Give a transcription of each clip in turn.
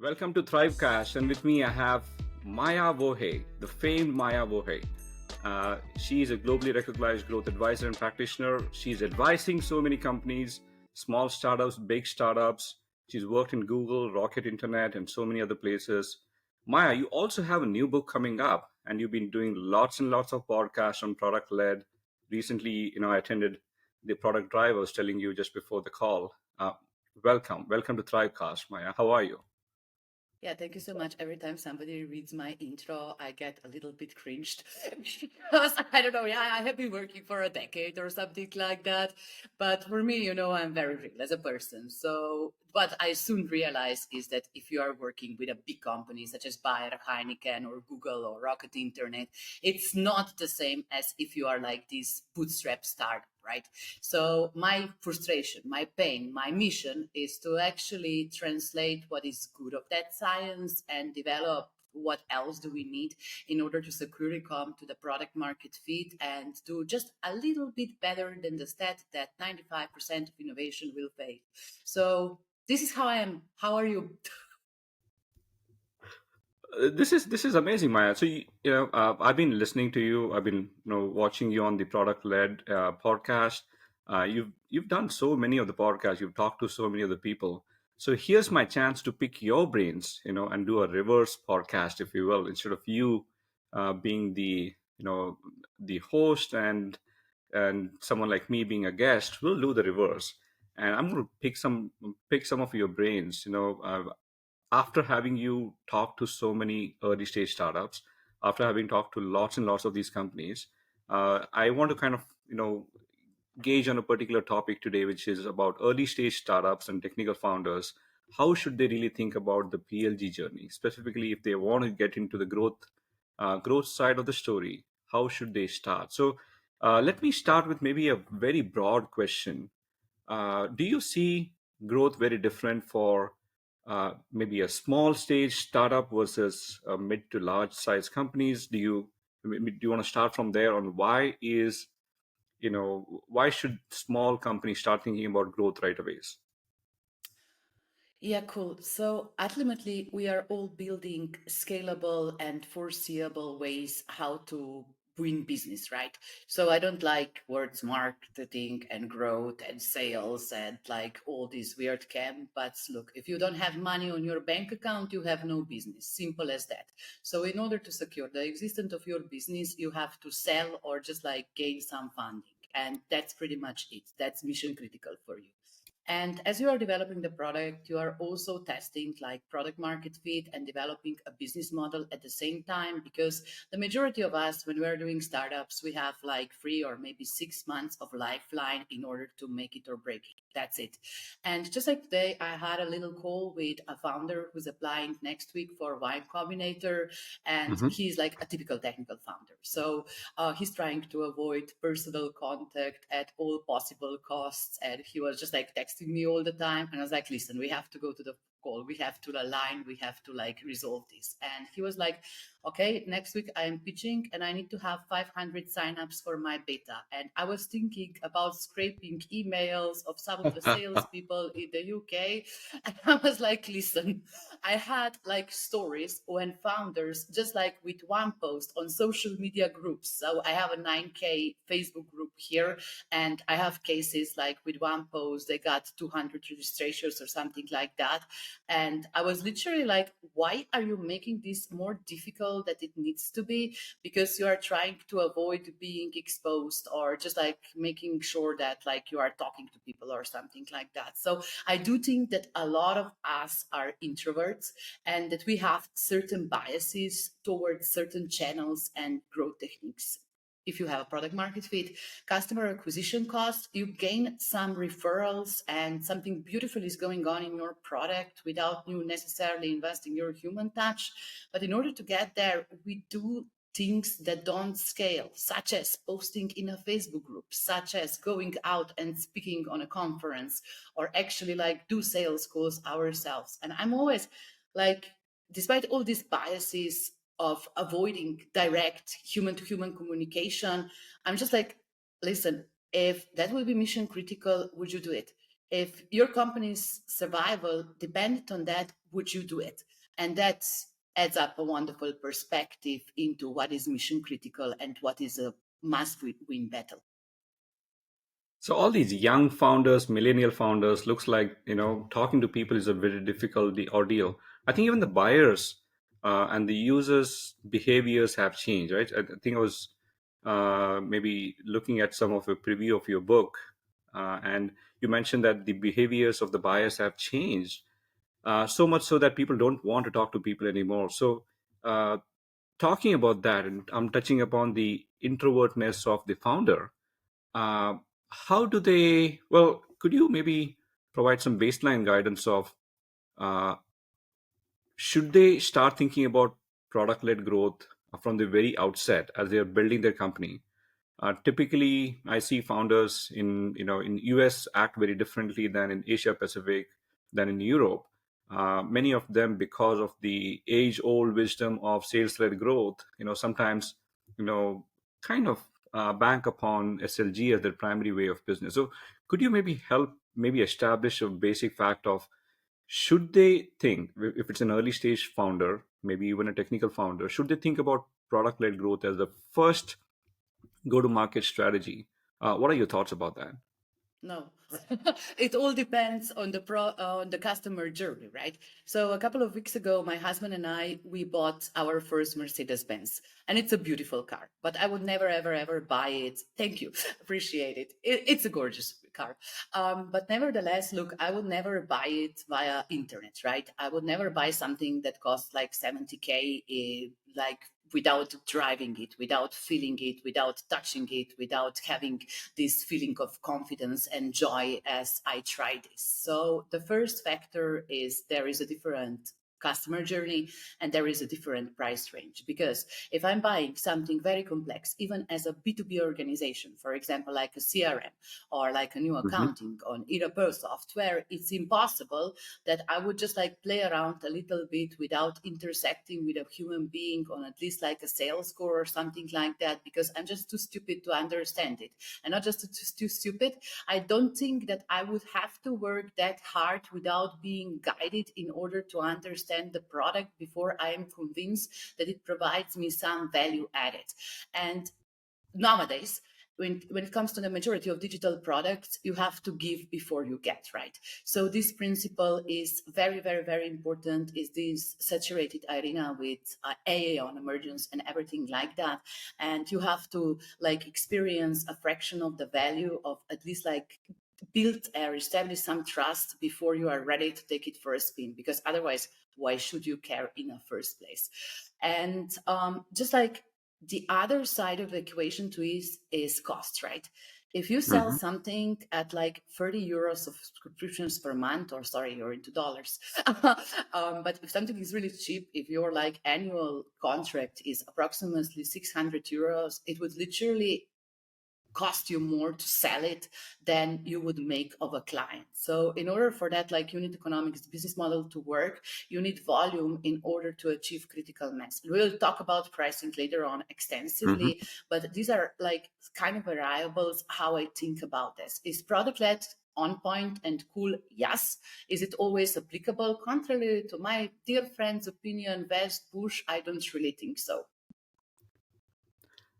Welcome to ThriveCast, and with me I have Maja Voje, the famed Maja Voje. She is a globally recognized growth advisor and practitioner. She's advising so many companies, small startups, big startups. She's worked in Google, Rocket Internet, and so many other places. Maya, you also have a new book coming up, and you've been doing lots and lots of podcasts on product led. Recently, I attended the product drive. I was telling you just before the call. Welcome to ThriveCast, Maya. How are you? Yeah, thank you so much. Every time somebody reads my intro, I get a little bit cringed because I don't know. Yeah, I have been working for a decade or something like that. But for me, I'm very real as a person. So, what I soon realized is that if you are working with a big company such as Bayer, Heineken, or Google or Rocket Internet, it's not the same as if you are like this bootstrap startup, right? So my frustration, my pain, my mission is to actually translate what is good of that science and develop what else do we need in order to securely come to the product market fit and do just a little bit better than the stat that 95% of innovation will fail. So this is how I am. How are you? This is amazing, Maya. So I've been listening to you. I've been watching you on the product led podcast. You've done so many of the podcasts. You've talked to so many of the people. So here's my chance to pick your brains, and do a reverse podcast, if you will, instead of you being the host and someone like me being a guest. We'll do the reverse, and I'm going to pick some of your brains. After having you talk to so many early stage startups, after having talked to lots and lots of these companies, I want to kind of gauge on a particular topic today, which is about early stage startups and technical founders. How should they really think about the PLG journey, specifically if they want to get into the growth side of the story? How should they start? So let me start with maybe a very broad question. Do you see growth very different for maybe a small stage startup versus mid to large size companies? Do you want to start from there on why should small companies start thinking about growth right away? Yeah, cool. So ultimately, we are all building scalable and foreseeable ways how to win business, right? So I don't like words marketing and growth and sales and like all these weird cam. But look, if you don't have money on your bank account, you have no business. Simple as that. So in order to secure the existence of your business, you have to sell or just like gain some funding. And that's pretty much it. That's mission critical for you. And as you are developing the product, you are also testing like product market fit and developing a business model at the same time. Because the majority of us, when we're doing startups, we have like 3 or maybe 6 months of lifeline in order to make it or break it. That's it. And just like today, I had a little call with a founder who's applying next week for Y Combinator, and Hmm. he's like a typical technical founder. So he's trying to avoid personal contact at all possible costs. And he was just like texting me all the time. And I was like, listen, we have to go to the call. We have to align. We have to like resolve this. And he was like, okay, next week I am pitching and I need to have 500 signups for my beta. And I was thinking about scraping emails of some of the salespeople in the UK. And I was like, listen, I had like stories when founders, just like with one post on social media groups. So I have a 9K Facebook group here, and I have cases like with one post, they got 200 registrations or something like that. And I was literally like, why are you making this more difficult than it needs to be? Because you are trying to avoid being exposed or just like making sure that like you are talking to people or something like that. So I do think that a lot of us are introverts and that we have certain biases towards certain channels and growth techniques. If you have a product market fit, customer acquisition cost, you gain some referrals and something beautiful is going on in your product without you necessarily investing your human touch. But in order to get there, we do things that don't scale, such as posting in a Facebook group, such as going out and speaking on a conference, or actually like do sales calls ourselves. And I'm always like, despite all these biases of avoiding direct human to human communication, I'm just like, listen, if that will be mission critical, would you do it? If your company's survival depended on that, would you do it? And that adds up a wonderful perspective into what is mission critical and what is a must win battle. So all these young founders, millennial founders, looks like talking to people is a very difficult ordeal. I think even the buyers and the users' behaviors have changed, right? I think I was maybe looking at some of a preview of your book, and you mentioned that the behaviors of the buyers have changed so much so that people don't want to talk to people anymore. So uh, talking about that, and I'm touching upon the introvertness of the founder. uh, how do they, well, could you maybe provide some baseline guidance of uh, should they start thinking about product led growth from the very outset as they're building their company? Typically, I see founders in US act very differently than in Asia Pacific, than in Europe. Many of them, because of the age-old wisdom of sales-led growth, sometimes you know kind of bank upon SLG as their primary way of business. So, could you maybe help maybe establish a basic fact of should they think, if it's an early stage founder, maybe even a technical founder, should they think about product-led growth as the first go to market strategy? What are your thoughts about that? No, it all depends on the customer journey, right? So a couple of weeks ago, my husband and I we bought our first Mercedes Benz, and it's a beautiful car. But I would never, ever, ever buy it. Thank you, appreciate it. It's a gorgeous car. But nevertheless, look, I would never buy it via internet, right? I would never buy something that costs like 70K, like without driving it, without feeling it, without touching it, without having this feeling of confidence and joy as I try this. So the first factor is there is a different customer journey and there is a different price range, because if I'm buying something very complex, even as a B2B organization, for example like a CRM or like a new Hmm. accounting on ERP software, it's impossible that I would just like play around a little bit without intersecting with a human being on at least like a sales score or something like that, because I'm just too stupid to understand it. And not just too stupid, I don't think that I would have to work that hard without being guided in order to understand the product before I am convinced that it provides me some value added. And nowadays, when it comes to the majority of digital products, you have to give before you get, right? So this principle is very, very, very important. Is this saturated arena with AI on emergence and everything like that, and you have to like experience a fraction of the value of at least like build or establish some trust before you are ready to take it for a spin, because otherwise why should you care in the first place? And just like the other side of the equation to is cost, right? If you sell Hmm. something at like 30 euros of subscriptions per month, or sorry, you're into dollars. But if something is really cheap, if your like annual contract is approximately 600 euros, it would literally cost you more to sell it than you would make of a client. So in order for that like unit economics business model to work, you need volume in order to achieve critical mass. We'll talk about pricing later on Hmm. extensively, but these are like kind of variables how I think about this. Is product led on point and cool? Yes. Is it always applicable? Contrary to my dear friend's opinion, West Bush, I don't really think so.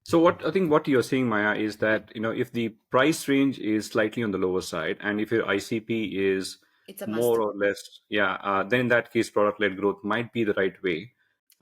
So what I think what you're saying, Maya, is that if the price range is slightly on the lower side, and if your ICP is It's a must. more or less, yeah, then in that case, product-led growth might be the right way.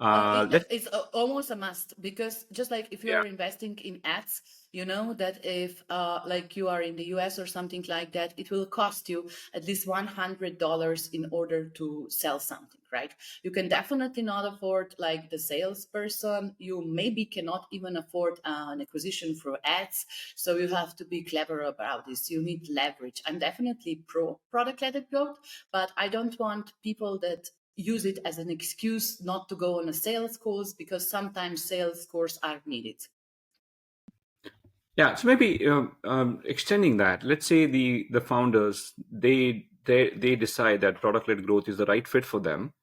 Let's, It's almost a must, because just like if you yeah. are investing in ads, you know that if like you are in the US or something like that, it will cost you at least $100 in order to sell something, right? You can definitely not afford like the salesperson. You maybe cannot even afford an acquisition for ads. So you have to be clever about this. You need leverage. I'm definitely pro product-led growth, but I don't want people that use it as an excuse not to go on a sales course, because sometimes sales course are needed. Yeah, so maybe extending that. Let's say the founders they decide that product-led growth is the right fit for them,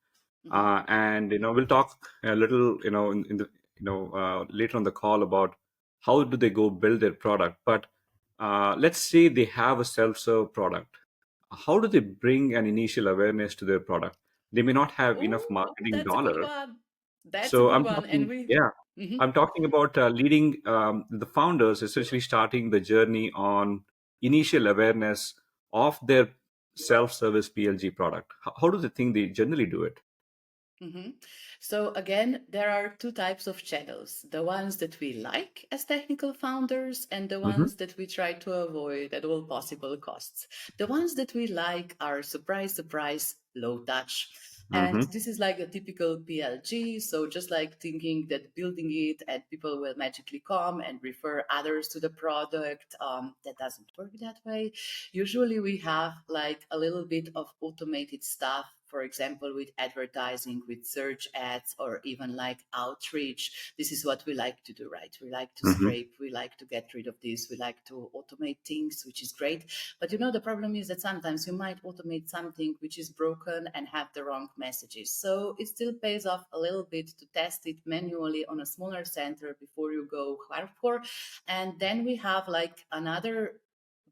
Mhm. and we'll talk a little in the later on the call about how do they go build their product. But let's say they have a self-serve product. How do they bring an initial awareness to their product? they may not have enough Oh, marketing that's a good dollar. one. That's a So good I'm one. And talking, we, yeah, Mhm. I'm talking about leading the founders, essentially starting the journey on initial awareness of their self-service PLG product. How do they think they generally do it? Mhm. So again, there are two types of channels: the ones that we like as technical founders, and the Hmm. ones that we try to avoid at all possible costs. The ones that we like are, surprise, surprise, low touch. And Hmm. this is like a typical PLG. So just like thinking that building it and people will magically come and refer others to the product, that doesn't work that way. Usually we have like a little bit of automated stuff, for example, with advertising, with search ads, or even like outreach. This is what we like to do, right? We like to Hmm. scrape, we like to get rid of this, we like to automate things, which is great. But you know, the problem is that sometimes you might automate something which is broken and have the wrong messages. So it still pays off a little bit to test it manually on a smaller center before you go hardcore. And then we have like another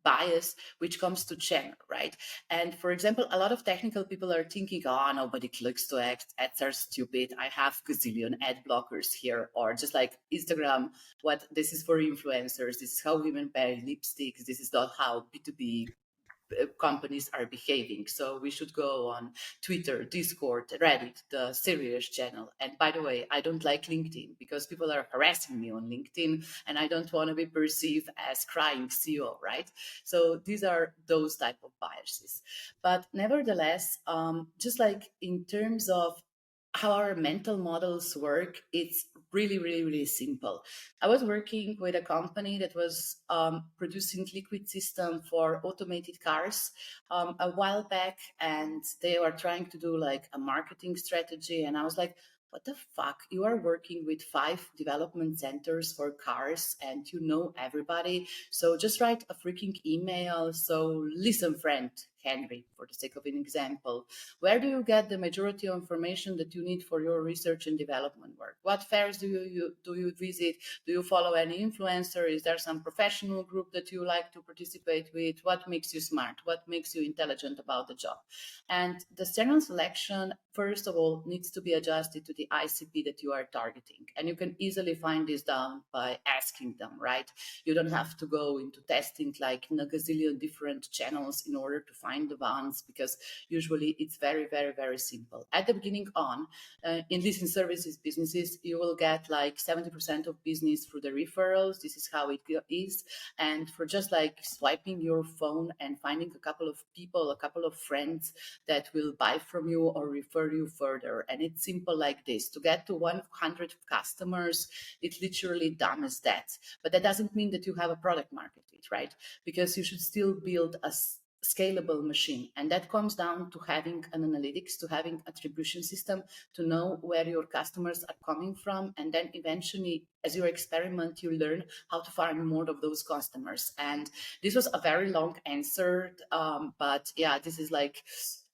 bias which comes to channel, right? And for example, a lot of technical people are thinking, oh, nobody clicks to ads are stupid. I have gazillion ad blockers here. Or just like Instagram, what this is for influencers. This is how women buy lipsticks. This is not how B2B companies are behaving. So we should go on Twitter, Discord, Reddit, the serious channel. And by the way, I don't like LinkedIn because people are harassing me on LinkedIn and I don't want to be perceived as crying CEO, right? So these are those type of biases. But nevertheless, just like in terms of how our mental models work, it's really, really, really simple. I was working with a company that was producing liquid system for automated cars a while back, and they were trying to do like a marketing strategy. And I was like, what the fuck? You are working with 5 development centers for cars and you know everybody. So just write a freaking email. So listen, friend Henry, for the sake of an example, where do you get the majority of information that you need for your research and development work? What fairs do you visit? Do you follow any influencer? Is there some professional group that you like to participate with? What makes you smart? What makes you intelligent about the job? And the channel selection, first of all, needs to be adjusted to the ICP that you are targeting. And you can easily find this down by asking them, right? You don't have to go into testing like in a gazillion different channels in order to find the ones, because usually it's very, very, very simple. At the beginning on, in leasing services businesses, you will get like 70% of business through the referrals. This is how it is. And for just like swiping your phone and finding a couple of people, a couple of friends that will buy from you or refer you further. And it's simple like this. To get to 100 customers, it's literally dumb as that. But that doesn't mean that you have a product market fit, right? Because you should still build a scalable machine. And that comes down to having an analytics, to having attribution system, to know where your customers are coming from. And then eventually, as you experiment, you learn how to find more of those customers. And this was a very long answer. But yeah, this is like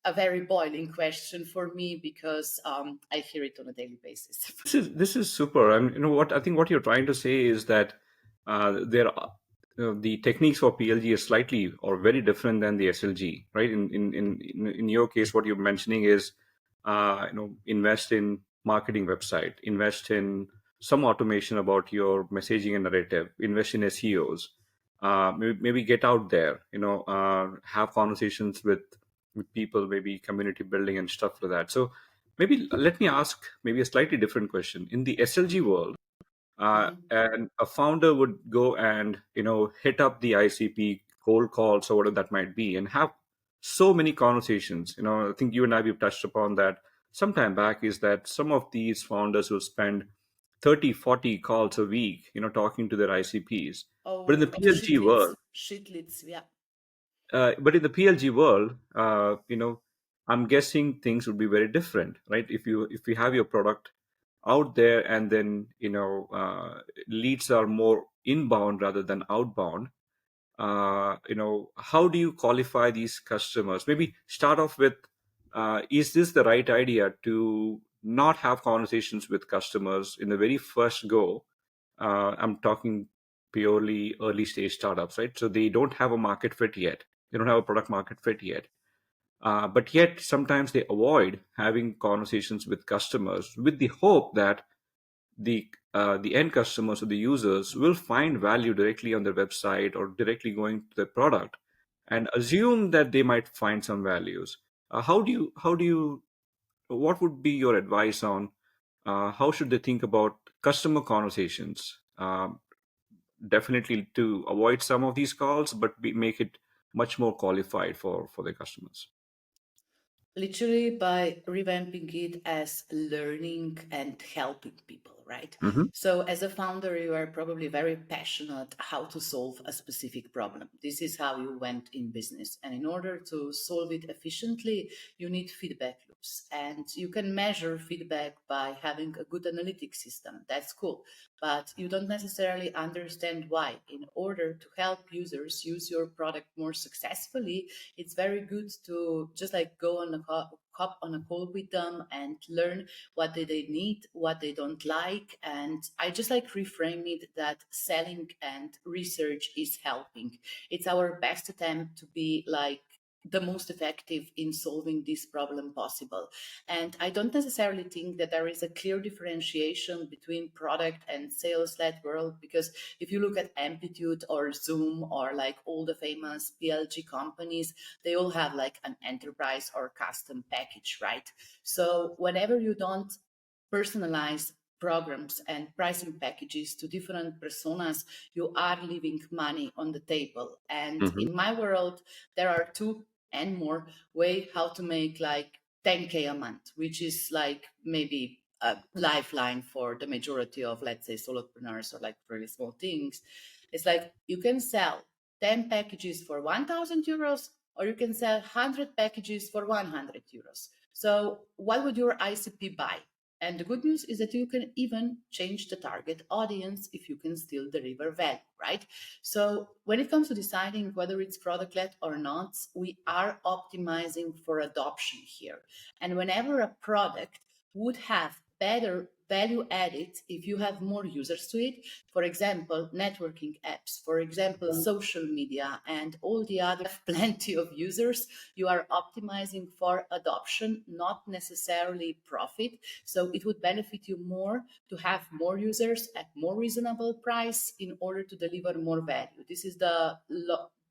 a very boiling question for me because I hear it on a daily basis. This is super. And you know what I think what you're trying to say is that there are the techniques for PLG is slightly or very different than the SLG, right? In your case, what you're mentioning is invest in marketing website, invest in some automation about your messaging and narrative, invest in SEOs, maybe get out there, have conversations with people, maybe community building and stuff like that. So maybe let me ask maybe a slightly different question. In the SLG world, Mhm. and a founder would go and hit up the ICP cold calls or whatever that might be, and have so many conversations. I think you and I we've touched upon that some time back. Is that some of these founders will spend 30, 40 calls a week, talking to their ICPs. But in the Of PLG shitlets, world, shitlets, yeah. but in the PLG world, I'm guessing things would be very different, right? If you have your product out there, and then leads are more inbound rather than outbound. How do you qualify these customers? Maybe start off with, is this the right idea to not have conversations with customers in the very first go? I'm talking purely early stage startups, right? So they don't have a market fit yet. They don't have a product market fit yet. but yet sometimes they avoid having conversations with customers with the hope that the end customers or the users will find value directly on their website or directly going to the product and assume that they might find some values. How do you what would be your advice on how should they think about customer conversations? Definitely to avoid some of these calls, but make it much more qualified for the customers. Literally by revamping it as learning and helping people, right? Hmm. So as a founder, you are probably very passionate how to solve a specific problem. This is how you went in business, and in order to solve it efficiently, you need feedback loops, and you can measure feedback by having a good analytic system. That's cool, but you don't necessarily understand why. In order to help users use your product more successfully, it's very good to just like go on hop on a call with them and learn what they need, what they don't like. And I just like reframe it that selling and research is helping. It's our best attempt to be like the most effective in solving this problem possible. And I don't necessarily think that there is a clear differentiation between product and sales led world, because if you look at Amplitude or Zoom or like all the famous PLG companies, they all have like an enterprise or custom package, right? So whenever you don't personalize programs and pricing packages to different personas, you are leaving money on the table. And Hmm. in my world, there are two and more way how to make like 10K a month, which is like maybe a lifeline for the majority of, let's say, solopreneurs or like really small things. It's like you can sell 10 packages for 1,000 euros, or you can sell 100 packages for 100 euros. So, what would your ICP buy? And the good news is that you can even change the target audience if you can still deliver value, right? So, when it comes to deciding whether it's product led or not, we are optimizing for adoption here. And whenever a product would have better value added if you have more users to it, for example, networking apps, for example, social media, and all the other plenty of users, you are optimizing for adoption, not necessarily profit. So it would benefit you more to have more users at more reasonable price in order to deliver more value. This is the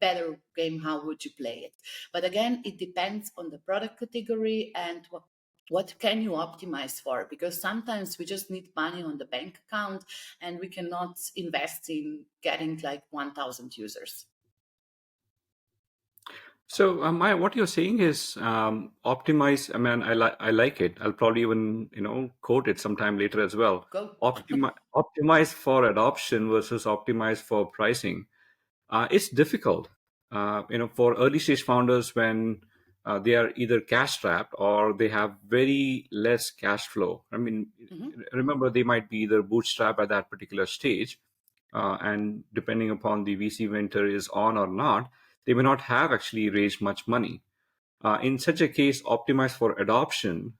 better game. How would you play it? But again, it depends on the product category and what can you optimize for, because sometimes we just need money on the bank account and we cannot invest in getting like 1,000 users. So, Maya, what you're saying is optimize. I mean, I like it. I'll probably even quote it sometime later as well. Go. Optimize for adoption versus optimize for pricing. It's difficult, for early stage founders when they are either cash strapped or they have very less cash flow. I mean, Mhm. remember they might be either bootstrap at that particular stage, and depending upon the VC venture is on or not, they may not have actually raised much money. In such a case, optimize for adoption,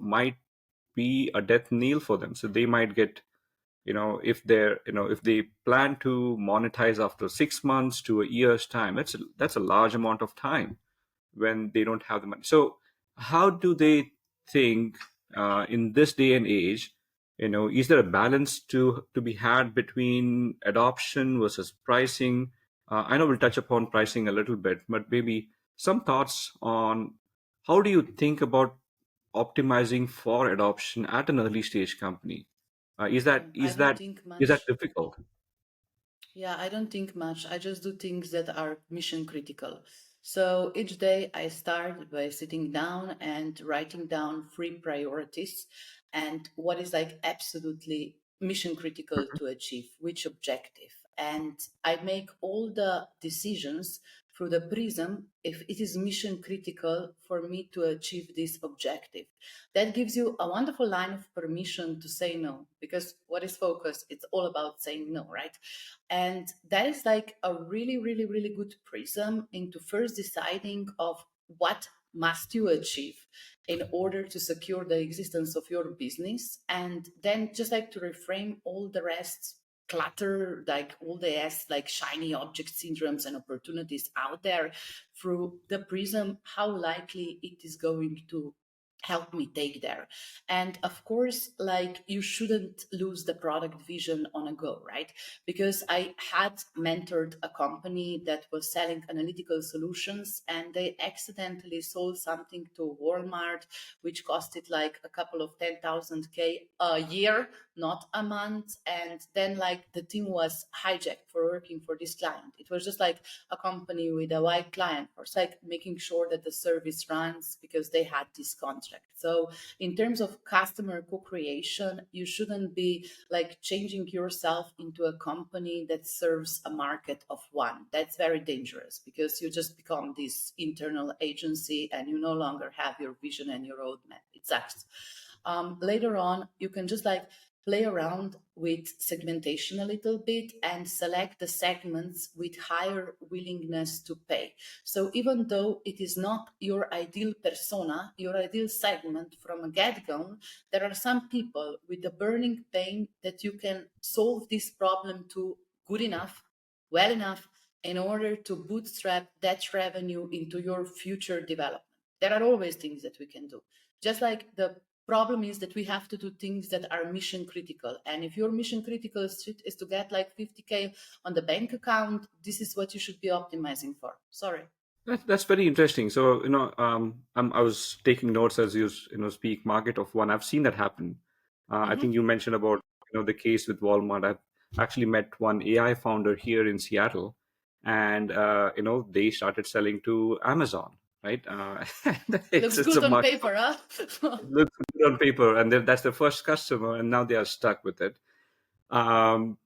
might be a death knell for them. So they might get, if they plan to monetize after 6 months to a year's time, that's a large amount of time when they don't have the money. So how do they think in this day and age? Is there a balance to be had between adoption versus pricing? I know we'll touch upon pricing a little bit, but maybe some thoughts on how do you think about optimizing for adoption at an early stage company? Is that I is don't that think is that much. difficult? Yeah, I don't think much. I just do things that are mission critical. So each day I start by sitting down and writing down three priorities and what is like absolutely mission critical to achieve, which objective. And I make all the decisions through the prism if it is mission critical for me to achieve this objective. That gives you a wonderful line of permission to say no, because what is focus? It's all about saying no, right? And that is like a really, really, really good prism into first deciding of what must you achieve in order to secure the existence of your business, and then just like to reframe all the rest clutter, like all the like shiny object syndromes and opportunities out there through the prism, how likely it is going to help me take there. And of course, like, you shouldn't lose the product vision on a go, right? Because I had mentored a company that was selling analytical solutions, and they accidentally sold something to Walmart which costed like a couple of 10,000 K a year, not a month. And then like the team was hijacked for working for this client. It was just like a company with a white client, or it's like making sure that the service runs because they had this contract. So in terms of customer co-creation, you shouldn't be like changing yourself into a company that serves a market of one. That's very dangerous, because you just become this internal agency and you no longer have your vision and your roadmap. It sucks. Later on, you can just like play around with segmentation a little bit and select the segments with higher willingness to pay. So even though it is not your ideal persona, your ideal segment from a get-go, there are some people with a burning pain that you can solve this problem to good enough, well enough, in order to bootstrap that revenue into your future development. There are always things that we can do. Just like the problem is that we have to do things that are mission critical. And if your mission critical is to get like 50K on the bank account, this is what you should be optimizing for. Sorry. That's very interesting. So, I was taking notes as you speak. Market of one. I've seen that happen. I Mm-hmm. think you mentioned about the case with Walmart. I've actually met one AI founder here in Seattle, and they started selling to Amazon, right? Looks It's a good on market. paper, huh? It looks good on paper, and that's the first customer, and now they are stuck with it. Um,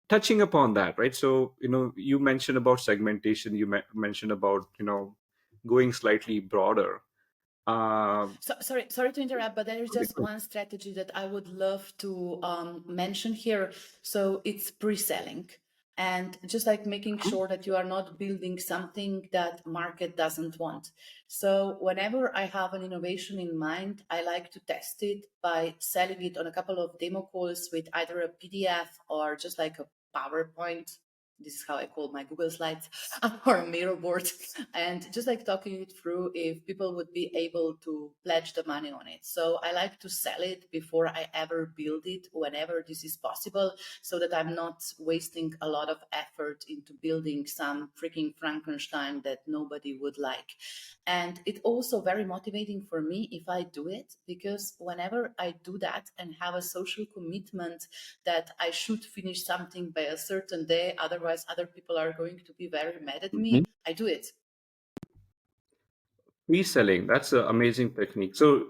Touching upon that, right? So, you mentioned about segmentation. You mentioned about going slightly broader. Um, So, sorry to interrupt, but there is just one strategy that I would love to mention here. So it's pre-selling, and just like making sure that you are not building something that market doesn't want. So whenever I have an innovation in mind, I like to test it by selling it on a couple of demo calls with either a PDF or just like a PowerPoint. This is how I call my Google Slides, or a mirror board, and just like talking it through if people would be able to pledge the money on it. So I like to sell it before I ever build it, whenever this is possible, so that I'm not wasting a lot of effort into building some freaking Frankenstein that nobody would like. And it's also very motivating for me if I do it, because whenever I do that and have a social commitment that I should finish something by a certain day, otherwise other people are going to be very mad at Mhm. me, I do it. Reselling, that's an amazing technique. So,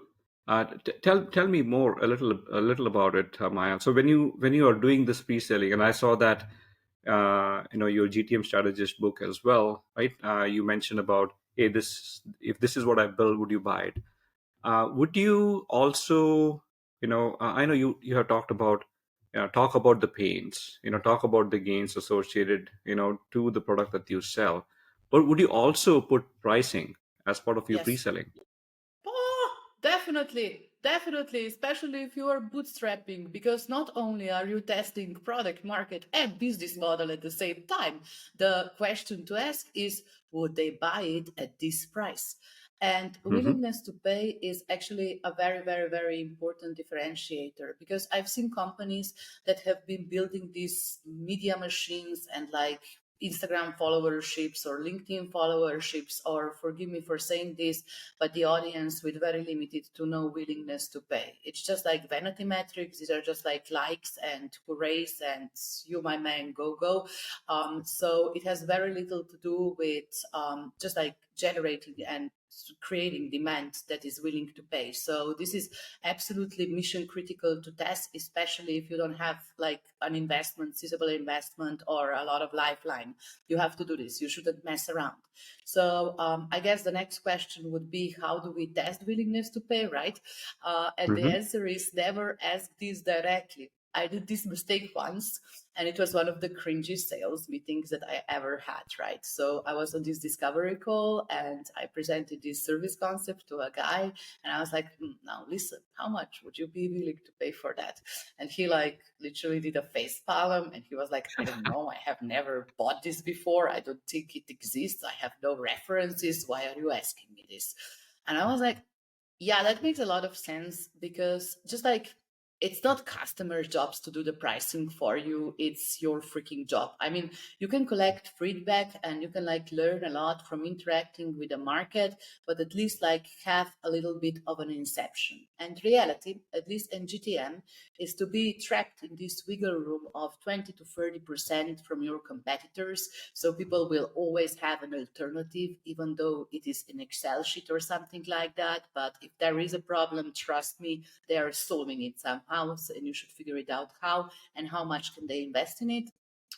tell me more a little about it, Maya. So when you are doing this pre-selling, and I saw that your GTM strategist book as well, right? You mentioned about, hey, this if this is what I built, would you buy it? Would you also, I know you have talked about, talk about the pains, talk about the gains associated, to the product that you sell, but would you also put pricing as part of your Yes. pre-selling? Oh, definitely. Definitely, especially if you are bootstrapping, because not only are you testing product, market, and business model at the same time, the question to ask is, would they buy it at this price? And Hmm. willingness to pay is actually a very, very, very important differentiator, because I've seen companies that have been building these media machines and like Instagram followerships or LinkedIn followerships, or forgive me for saying this, but the audience with very limited to no willingness to pay. It's just like vanity metrics. These are just like likes and hoorays and you, my man, go, go. So it has very little to do with just like generating and creating demand that is willing to pay. So this is absolutely mission critical to test, especially if you don't have like an investment, sizable investment, or a lot of lifeline. You have to do this. You shouldn't mess around. So I guess the next question would be, how do we test willingness to pay, right? And the Hmm. answer is never ask this directly. I did this mistake once, and it was one of the cringy sales meetings that I ever had, right? So I was on this discovery call and I presented this service concept to a guy, and I was like, now listen, how much would you be willing to pay for that? And he like literally did a face palm and he was like, I don't know, I have never bought this before. I don't think it exists. I have no references. Why are you asking me this? And I was like, yeah, that makes a lot of sense because just like it's not customer jobs to do the pricing for you, it's your freaking job. I mean, you can collect feedback and you can like learn a lot from interacting with the market, but at least like have a little bit of an inception. And reality, at least in GTM, is to be trapped in this wiggle room of 20 to 30% from your competitors. So people will always have an alternative, even though it is an Excel sheet or something like that. But if there is a problem, trust me, they are solving it somehow. And you should figure it out how and how much can they invest in it.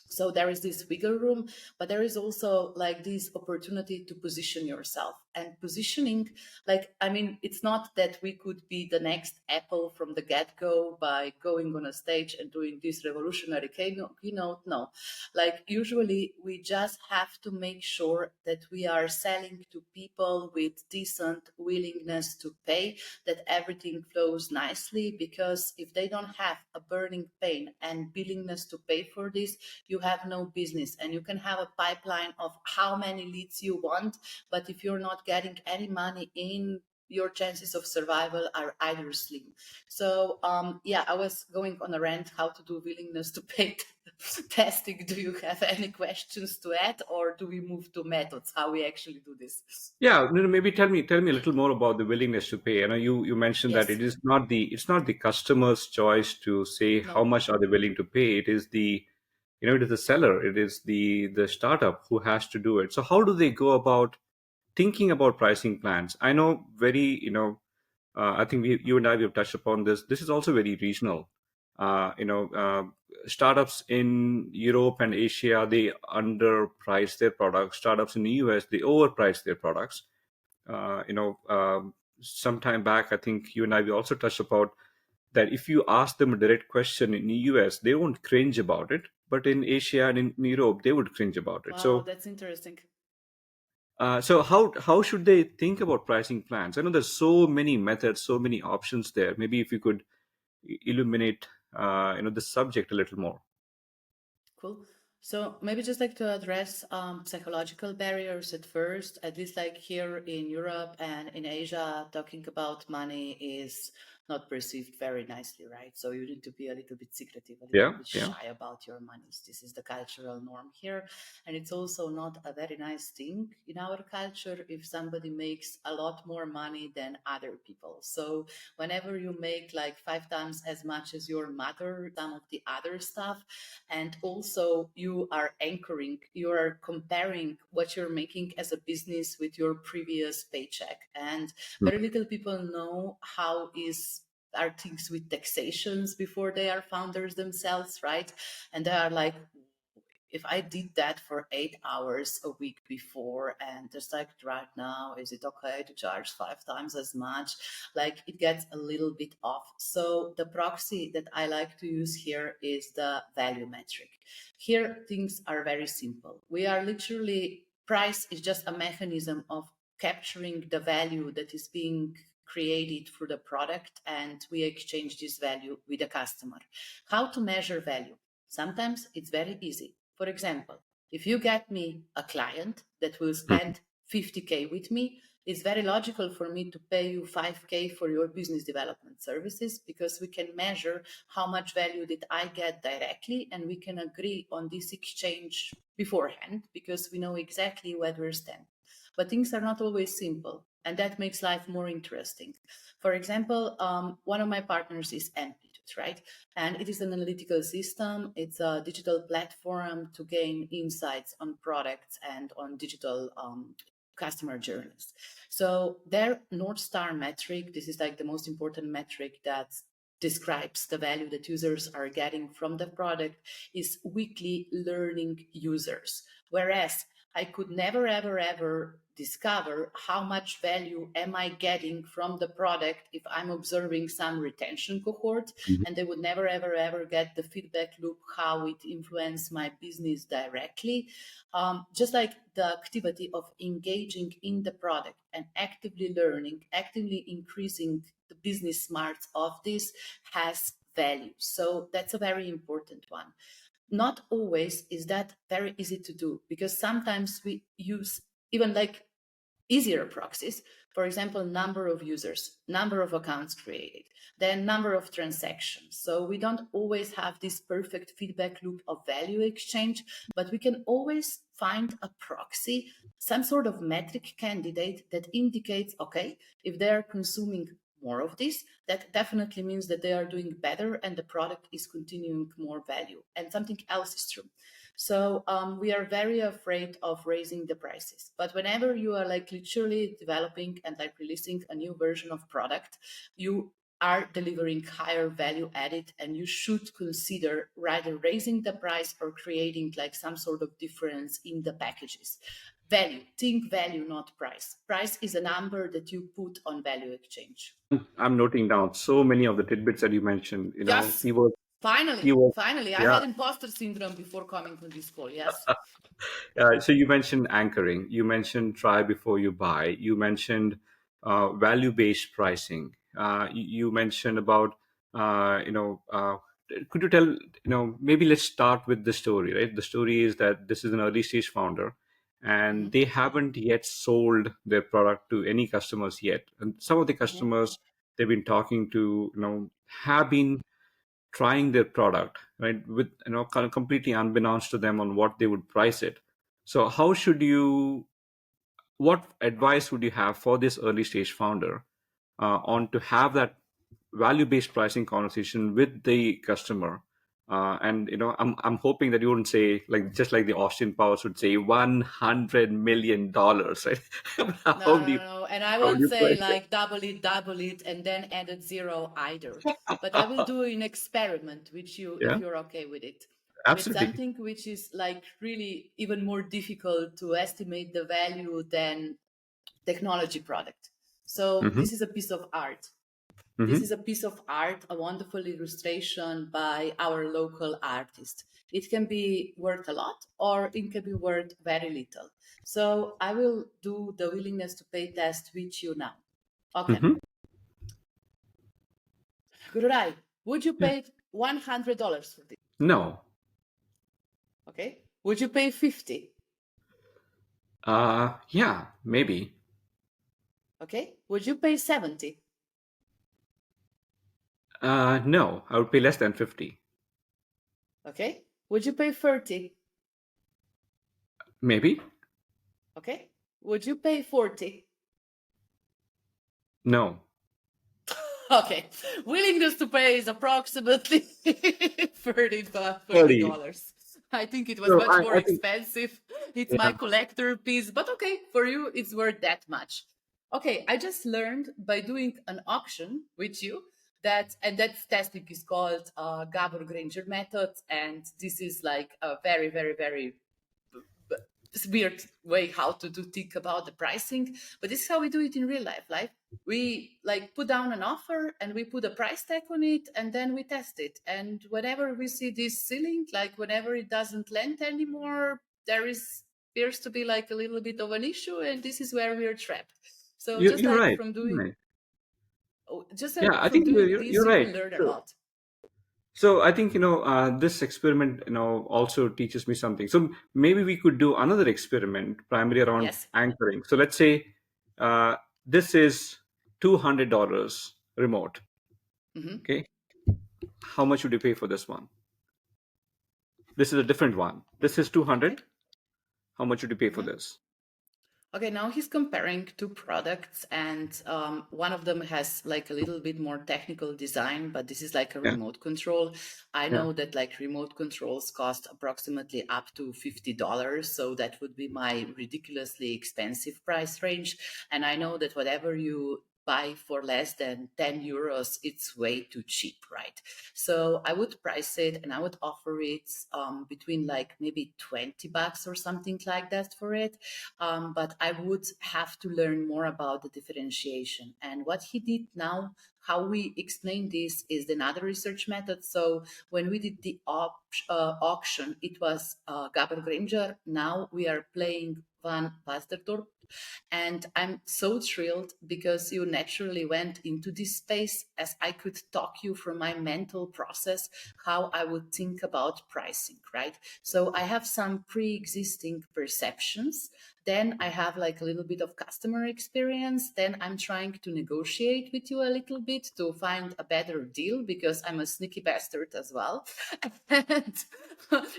So there is this wiggle room, but there is also like this opportunity to position yourself. And positioning, like, I mean, it's not that we could be the next Apple from the get-go by going on a stage and doing this revolutionary keynote. No, like usually we just have to make sure that we are selling to people with decent willingness to pay, that everything flows nicely, because if they don't have a burning pain and willingness to pay for this, you have no business. And you can have a pipeline of how many leads you want, but if you're not getting any money in, your chances of survival are either slim. So yeah, I was going on a rant how to do willingness to pay testing. Do you have any questions to add, or do we move to methods, how we actually do this? Yeah, no, no, maybe tell me a little more about the willingness to pay. I know you mentioned that Yes. it's not the customer's choice to say how No. much are they willing to pay. It is the it is the seller, it is the startup who has to do it. So how do they go about thinking about pricing plans? I know very I think you and I, we have touched upon this. This is also very regional. Uh, you know, uh, Startups in Europe and Asia, they underprice their products. Startups in the US, they overprice their products. Some time back, I think you and I, we also touched about that. If you ask them a direct question in the US, they won't cringe about it, but in Asia and in Europe, they would cringe about it. Wow, So that's interesting. so how should they think about pricing plans? I know there's so many methods, so many options there. Maybe if you could illuminate the subject a little more. Cool. So maybe just like to address psychological barriers at first, at least like here in Europe and in Asia, talking about money is not perceived very nicely, right? So you need to be a little bit secretive, a little Yeah, bit yeah. shy about your monies. This is the cultural norm here. And it's also not a very nice thing in our culture if somebody makes a lot more money than other people. So whenever you make like 5 times as much as your mother, some of the other stuff, and also you are anchoring, you are comparing what you're making as a business with your previous paycheck. And Mm. very little people know how is are things with taxations before they are founders themselves, right? And they are like, if I did that for 8 hours a week before, and just like right now, is it okay to charge 5 times as much? Like it gets a little bit off. So the proxy that I like to use here is the value metric. Here, things are very simple. We are literally, price is just a mechanism of capturing the value that is being created through the product, and we exchange this value with the customer. How to measure value? Sometimes it's very easy. For example, if you get me a client that will Mhm. spend 50K with me, it's very logical for me to pay you 5K for your business development services, because we can measure how much value did I get directly, and we can agree on this exchange beforehand because we know exactly where we stand. But things are not always simple, and that makes life more interesting. For example, one of my partners is Amplitude, right? And it is an analytical system. It's a digital platform to gain insights on products and on digital customer journeys. So their North Star metric, this is like the most important metric that describes the value that users are getting from the product, is weekly learning users. Whereas I could never, ever, ever discover how much value am I getting from the product if I'm observing some retention cohort, Mhm. and they would never ever get the feedback loop how it influenced my business directly. Just like the activity of engaging in the product and actively learning, actively increasing the business smarts of this has value. So that's a very important one. Not always is that very easy to do, because sometimes we use even like easier proxies. For example, number of users, number of accounts created, then number of transactions. So we don't always have this perfect feedback loop of value exchange, but we can always find a proxy, some sort of metric candidate that indicates, okay, if they're consuming more of this, that definitely means that they are doing better and the product is continuing more value. And something else is true. So we are very afraid of raising the prices. But whenever you are like literally developing and like releasing a new version of product, you are delivering higher value added, and you should consider rather raising the price or creating like some sort of difference in the packages. Value, think value, not price. Price is a number that you put on value exchange. I'm noting down so many of the tidbits that you mentioned. Yes, Keyword, finally, keyword. finally. I Yeah. had imposter syndrome before coming to this call. Yes. So you mentioned anchoring. You mentioned try before you buy. You mentioned value-based pricing. You mentioned about could you tell maybe let's start with the story, right? The story is that this is an early stage founder, and Mhm, they haven't yet sold their product to any customers yet. And some of the mhm. customers they've been talking to, have been trying their product, right, with kind of completely unbeknownst to them on what they would price it. So how should you, what advice would you have for this early stage founder on to have that value based pricing conversation with the customer? And I'm hoping that you wouldn't say like just like the Austin Powers would say $100 million, right? No, how no, do you no, no. And I how do won't you say price it? like double it, and then added zero either. But I will do an experiment with you Yeah, if you're okay with it. With absolutely. something which is like really even more difficult to estimate the value than technology product. So Mm-hmm. this is a piece of art. This Mm-hmm. is a piece of art, a wonderful illustration by our local artist. It can be worth a lot or it can be worth very little. So I will do the willingness to pay test with you now. Okay. Mm-hmm. Gururaj, would you Yeah. pay $100 for this? No. Okay. Would you pay 50? Yeah, maybe. Okay. Would you pay 70? No, I would pay less than 50. Okay. Would you pay 30? Maybe. Okay. Would you pay 40? No. Okay. Willingness to pay is approximately 30 30. $30. I think it was So much more I think, expensive. It's my yeah. collector piece, but okay, for you, it's worth that much. Okay, I just learned by doing an auction with you that, and that testing is called Gabor Granger method. And this is like a very, very, very weird way how to do think about the pricing, but this is how we do it in real life. Like we like put down an offer and we put a price tag on it, and then we test it. And whenever we see this ceiling, like whenever it doesn't land anymore, there is appears to be like a little bit of an issue, and this is where we are trapped. So just You're like right. from doing, Right. just Yeah, like I from think doing you're this, you right. can learn a So, lot. so I think this experiment also teaches me something. So maybe we could do another experiment, primarily around Yes. anchoring. So let's say uh, this is $200 remote. Hmm. Okay, how much would you pay for this one? This is a different one. This is Okay. 200. How much would you pay for Hmm. this? Okay, now he's comparing two products, and one of them has like a little bit more technical design, but this is like a Yeah, remote control. I yeah. know that like remote controls cost approximately up to $50, so that would be my ridiculously expensive price range. And I know that whatever you buy for less than 10 euros, it's way too cheap, right? So I would price it and I would offer it between like maybe 20 bucks or something like that for it. But I would have to learn more about the differentiation. And what he did now, how we explain this is another research method. So when we did the auction, it was Gaber Granger. Now we are playing Van Pastertorp, and I'm so thrilled because you naturally went into this space as I could talk you from my mental process, how I would think about pricing, right? So I have some pre-existing perceptions. Then I have like a little bit of customer experience. Then I'm trying to negotiate with you a little bit to find a better deal because I'm a sneaky bastard as well. And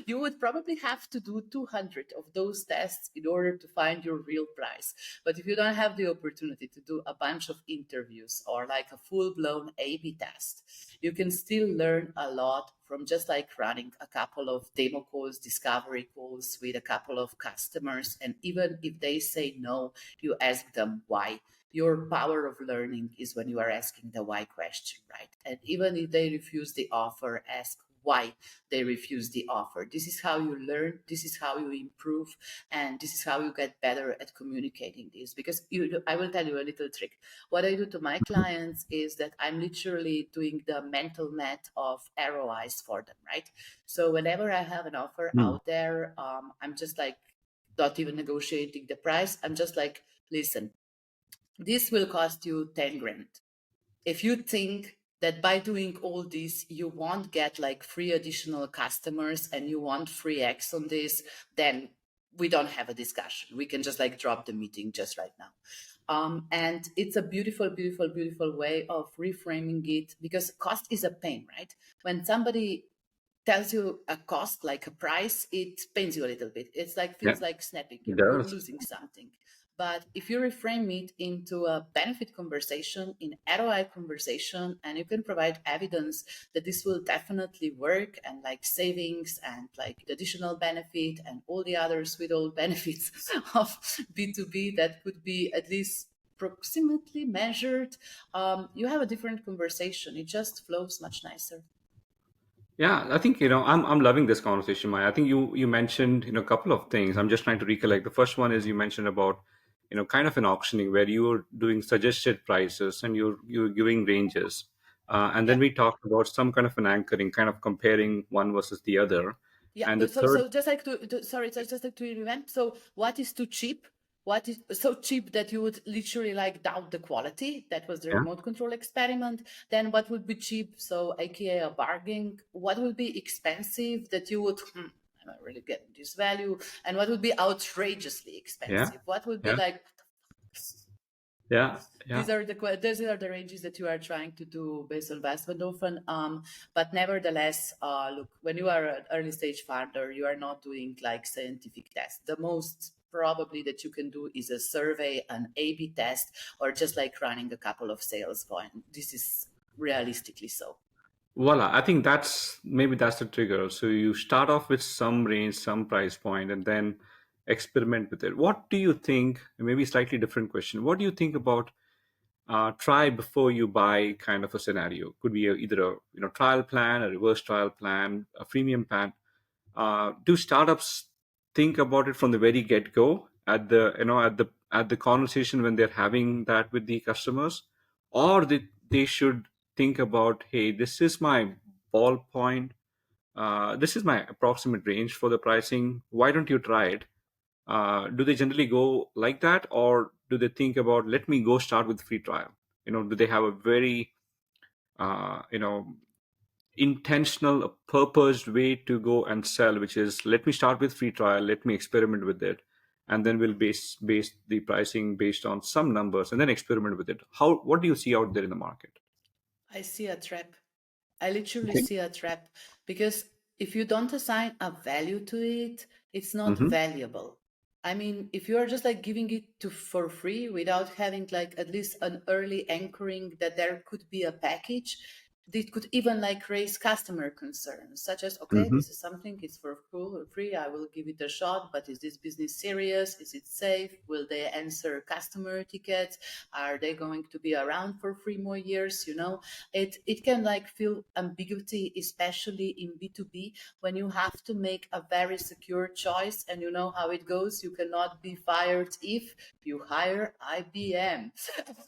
you would probably have to do 200 of those tests in order to find your real price. But if you don't have the opportunity to do a bunch of interviews or like a full blown A B test, you can still learn a lot from just like running a couple of demo calls, discovery calls with a couple of customers. And even if they say no, you ask them why. Your power of learning is when you are asking the why question, right? And even if they refuse the offer, ask why they refuse the offer. This is how you learn, this is how you improve, and this is how you get better at communicating this. Because I will tell you a little trick. What I do to my clients is that I'm literally doing the mental math of ROIs for them, right? So whenever I have an offer Hmm. out there, I'm just like not even negotiating the price. I'm just like, listen, this will cost you 10 grand. If you think that by doing all this you won't get like free additional customers and you want free X on this, then we don't have a discussion. We can just like drop the meeting just right now. And it's a beautiful, beautiful, beautiful way of reframing it, because cost is a pain, right? When somebody tells you a cost, like a price, it pains you a little bit. It's like Yeah, feels like snapping. it You're does. losing something. But if you reframe it into a benefit conversation, in ROI conversation, and you can provide evidence that this will definitely work, and like savings and like additional benefit and all the others with all benefits of B2B that could be at least approximately measured, you have a different conversation. It just flows much nicer. Yeah, I think I'm loving this conversation, Maya. I think you mentioned a couple of things. I'm just trying to recollect. The first one is you mentioned about kind of an auctioning where you're doing suggested prices and you're giving ranges, and then Yeah. we talked about some kind of an anchoring, kind of comparing one versus the other, Yeah, and the so third. just like sorry, just like to revamp. So what is too cheap? What is so cheap that you would literally like doubt the quality? That was the Yeah, remote control experiment. Then what would be cheap? So AKA a bargain. What would be expensive that you would I'm not really getting this value? And what would be outrageously yeah, expensive? What would be yeah, like yeah, yeah. these are the ranges that you are trying to do based on investment often. But nevertheless, look, when you are an early stage founder, you are not doing like scientific tests. The most probably that you can do is a survey, an A/B test, or just like running a couple of sales going. This is realistically so. Voila, I think that's the trigger. So you start off with some range, some price point, and then experiment with it. What do you think? Maybe slightly different question. What do you think about try before you buy kind of a scenario? Could be either a trial plan, a reverse trial plan, a freemium plan. Do startups think about it from the very get go at the at the conversation when they're having that with the customers, or they should think about, hey, this is my ball point, this is my approximate range for the pricing, why don't you try it? Do they generally go like that, or do they think about, let me go start with free trial? Do they have a very uh, you know intentional, purposed way to go and sell, which is, let me start with free trial, let me experiment with it, and then we'll base the pricing based on some numbers, and then experiment with it. What do you see out there in the market? I see a trap. I literally Okay. see a trap, because if you don't assign a value to it, it's not Mm-hmm. valuable. I mean, if you are just like giving it to for free without having like at least an early anchoring that there could be a package, This could even like raise customer concerns, such as, okay, Hmm. this is something, it's for cool or free, I will give it a shot, but is this business serious? Is it safe? Will they answer customer tickets? Are they going to be around for 3 more years? It can like feel ambiguity, especially in B2B, when you have to make a very secure choice, and you know how it goes. You cannot be fired if you hire IBM.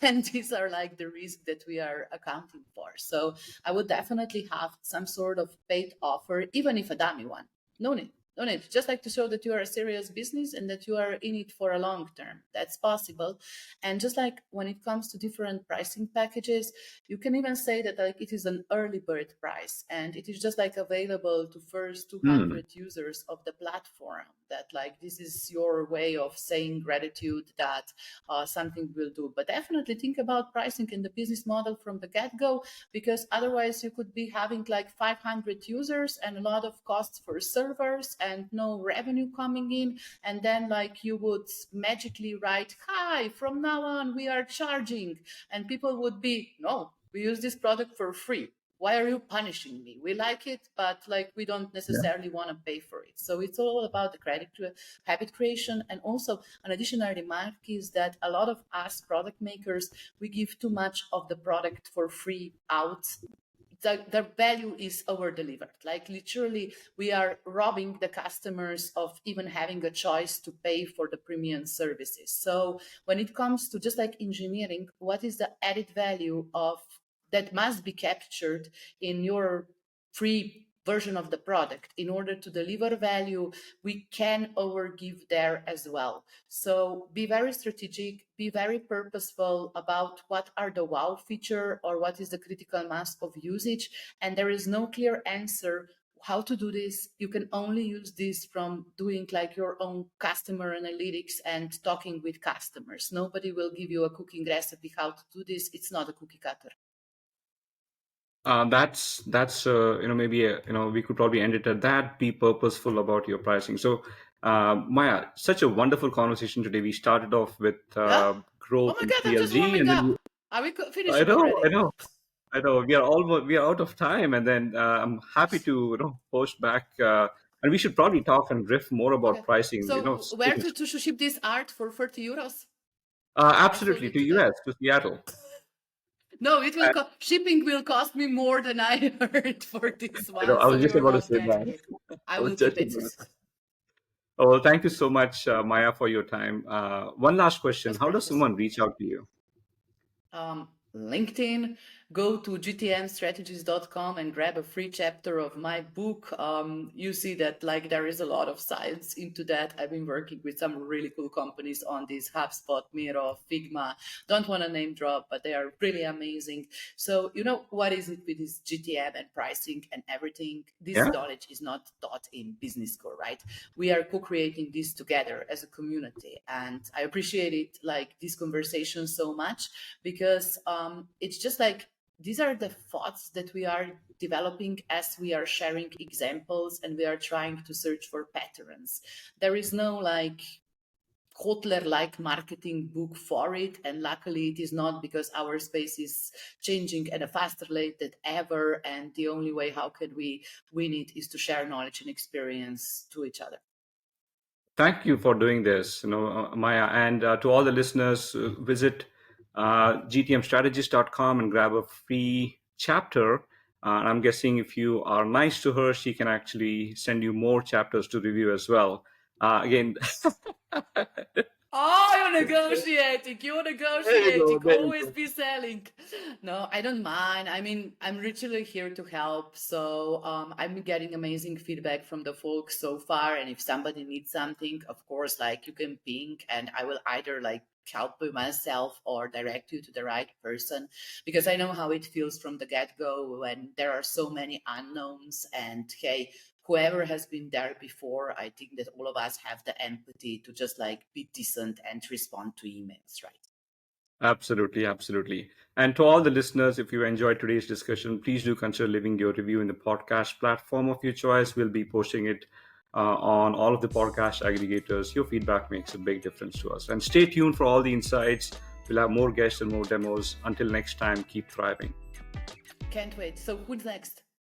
And these are like the risks that we are accounting for. So I would definitely have some sort of paid offer, even if a dummy one. No need. No need. Just like to show that you are a serious business and that you are in it for a long term. That's possible. And just like when it comes to different pricing packages, you can even say that like it is an early bird price, and it is just like available to first Hmm. 200 users of the platform. That like this is your way of saying gratitude that something will do. But definitely think about pricing in the business model from the get-go, because otherwise you could be having like 500 users and a lot of costs for servers and no revenue coming in, and then like you would magically write, hi, from now on we are charging, and people would be, no, we use this product for free, why are you punishing me? We like it, but like we don't necessarily want to pay for it. So it's all about the habit creation. And also an additional remark is that a lot of us product makers, we give too much of the product for free out. The value is over delivered. Like literally, we are robbing the customers of even having a choice to pay for the premium services. So when it comes to just like engineering, what is the added value of that must be captured in your free version of the product? In order to deliver value, we can overgive there as well. So be very strategic, be very purposeful about what are the wow feature or what is the critical mass of usage. And there is no clear answer how to do this. You can only use this from doing like your own customer analytics and talking with customers. Nobody will give you a cooking recipe how to do this. It's not a cookie cutter. That's maybe we could probably end it at that. Be purposeful about your pricing. So, Maya, such a wonderful conversation today. We started off with Yeah. Oh growth my in God, I'm just PLG, warming and then up. Are we I finishing know, I already? know, I know. We are out of time, and then I'm happy to post back, and we should probably talk and riff more Okay. about pricing. So where Speaking, to ship this art for 30 euros? I sold absolutely it to today. US, to Seattle. No, it will shipping will cost me more than I heard for this one, I so was just you're about to not say getting that. it. I I was will just keep it. about to say. Oh, well, thank you so much, Maya, for your time. One last question: Was how does precious. someone reach out to you? LinkedIn, go to gtmstrategist.com and grab a free chapter of my book. You see that like there is a lot of science into that. I've been working with some really cool companies on this: HubSpot, Miro, Figma. Don't want to name drop, but they are really amazing. So you know what is it with this GTM and pricing and everything? This Yeah. knowledge is not taught in business school, right? We are co-creating this together as a community, and I appreciate it, like this conversation so much, because it's just like these are the thoughts that we are developing as we are sharing examples and we are trying to search for patterns. There is no like Kotler like marketing book for it, and luckily it is not, because our space is changing at a faster rate than ever, and the only way how can we win it is to share knowledge and experience to each other. Thank you for doing this, Maya, and to all the listeners, visit gtmstrategist.com and grab a free chapter. And I'm guessing if you are nice to her, she can actually send you more chapters to review as well. Again, Oh, you're negotiating. You're there you go. negotiating. There you Always go. be selling. No, I don't mind. I mean, I'm literally here to help. So I'm getting amazing feedback from the folks so far. And if somebody needs something, of course, like you can ping, and I will either like help you myself or direct you to the right person, because I know how it feels from the get-go when there are so many unknowns. And hey, whoever has been there before, I think that all of us have the empathy to just like be decent and respond to emails, right? Absolutely, absolutely. And to all the listeners, if you enjoyed today's discussion, please do consider leaving your review in the podcast platform of your choice. We'll be posting it on all of the podcast aggregators. Your feedback makes a big difference to us. And stay tuned for all the insights. We'll have more guests and more demos. Until next time, keep thriving. can't wait. So who's next?